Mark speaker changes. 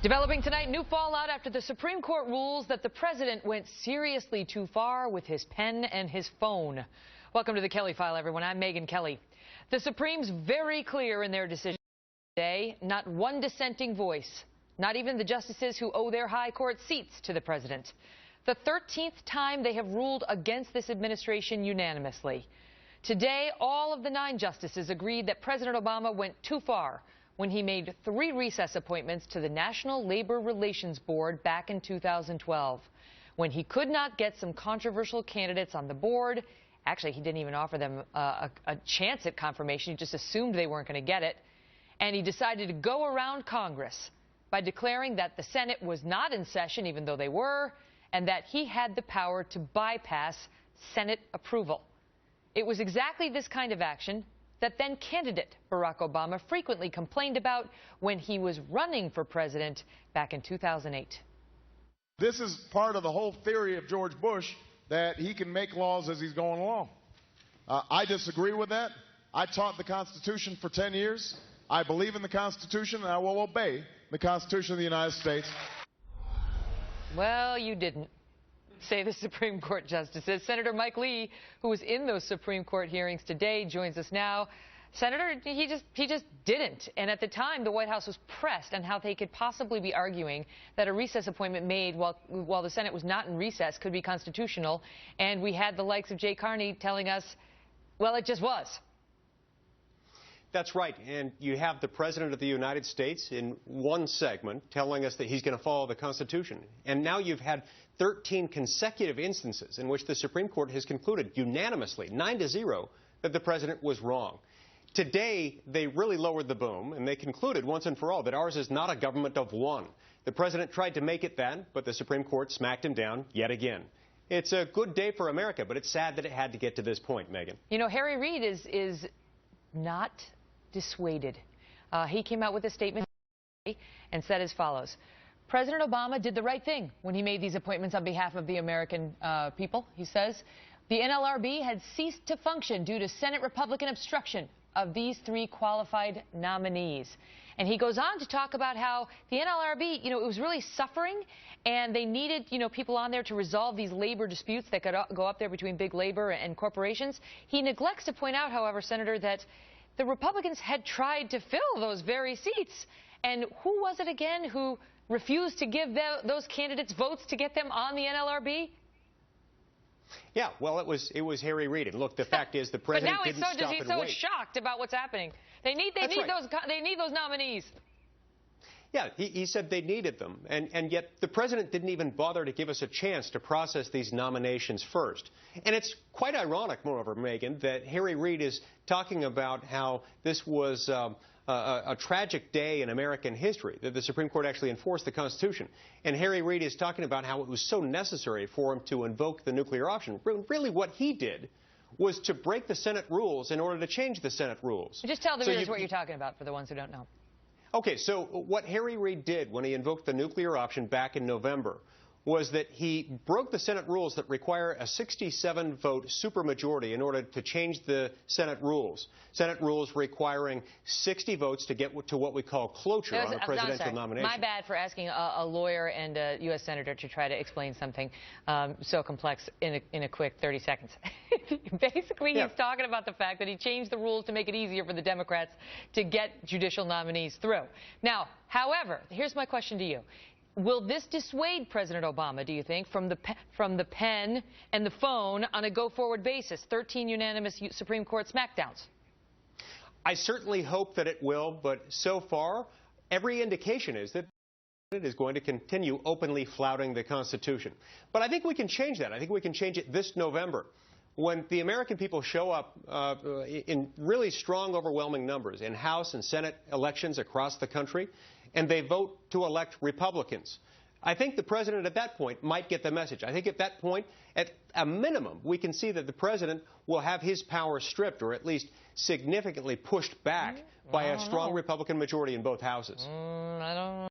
Speaker 1: Developing tonight, new fallout after the Supreme Court rules that the president went seriously too far with his pen and his phone. Welcome to the Kelly File, everyone. I'm Megyn Kelly. The Supreme's very clear in their decision today. Not one dissenting voice, not even the justices who owe their high court seats to the president. The 13th time they have ruled against this administration unanimously. Today, all of the 9 justices agreed that President Obama went too far when he made 3 recess appointments to the National Labor Relations Board back in 2012. When he could not get some controversial candidates on the board, actually he didn't even offer them a chance at confirmation, he just assumed they weren't going to get it, and he decided to go around Congress by declaring that the Senate was not in session, even though they were, and that he had the power to bypass Senate approval. It was exactly this kind of action that then candidate Barack Obama frequently complained about when he was running for president back in 2008.
Speaker 2: This is part of the whole theory of George Bush, that he can make laws as he's going along. I disagree with that. I taught the Constitution for 10 years. I believe in the Constitution, and I will obey the Constitution of the United States.
Speaker 1: Well, you didn't, say the Supreme Court justices. Senator Mike Lee, who was in those Supreme Court hearings today, joins us now. Senator, he just didn't. And at the time, the White House was pressed on how they could possibly be arguing that a recess appointment made while the Senate was not in recess could be constitutional. And we had the likes of Jay Carney telling us, well, it just was.
Speaker 3: That's right. And you have the President of the United States in one segment telling us that he's going to follow the Constitution. And now you've had 13 consecutive instances in which the Supreme Court has concluded unanimously, 9-0, that the President was wrong. Today, they really lowered the boom, and they concluded once and for all that ours is not a government of one. The President tried to make it then, but the Supreme Court smacked him down yet again. It's a good day for America, but it's sad that it had to get to this point, Megyn.
Speaker 1: You know, Harry Reid is not dissuaded. He came out with a statement and said as follows: President Obama did the right thing when he made these appointments on behalf of the American people. He says the NLRB had ceased to function due to Senate Republican obstruction of these 3 qualified nominees. And he goes on to talk about how the NLRB, it was really suffering, and they needed, people on there to resolve these labor disputes that could go up there between big labor and corporations. He neglects to point out, however, Senator, that the Republicans had tried to fill those very seats. And who was it again who refused to give those candidates votes to get them on the NLRB?
Speaker 3: Yeah, well, it was Harry Reid. And look, the fact is the president
Speaker 1: but now he's so shocked about what's happening. They need those nominees.
Speaker 3: Yeah, he said they needed them, and yet the president didn't even bother to give us a chance to process these nominations first. And it's quite ironic, moreover, Megyn, that Harry Reid is talking about how this was a tragic day in American history, that the Supreme Court actually enforced the Constitution. And Harry Reid is talking about how it was so necessary for him to invoke the nuclear option. Really what he did was to break the Senate rules in order to change the Senate rules.
Speaker 1: Just tell the readers what you're talking about for the ones who don't know.
Speaker 3: Okay, so what Harry Reid did when he invoked the nuclear option back in November was that he broke the Senate rules that require a 67-vote supermajority in order to change the Senate rules. Senate rules requiring 60 votes to get to what we call cloture on a presidential nomination.
Speaker 1: My bad for asking a lawyer and a U.S. senator to try to explain something so complex in a quick 30 seconds. Basically, he's talking about the fact that he changed the rules to make it easier for the Democrats to get judicial nominees through. Now, however, here's my question to you. Will this dissuade President Obama, do you think, from the pen and the phone on a go-forward basis? 13 unanimous Supreme Court smackdowns.
Speaker 3: I certainly hope that it will, but so far, every indication is that it is going to continue openly flouting the Constitution. But I think we can change that. I think we can change it this November, when the American people show up in really strong, overwhelming numbers in House and Senate elections across the country, and they vote to elect Republicans. I think the president at that point might get the message. I think at that point, at a minimum, we can see that the president will have his power stripped, or at least significantly pushed back by a strong Republican majority in both houses. I don't know.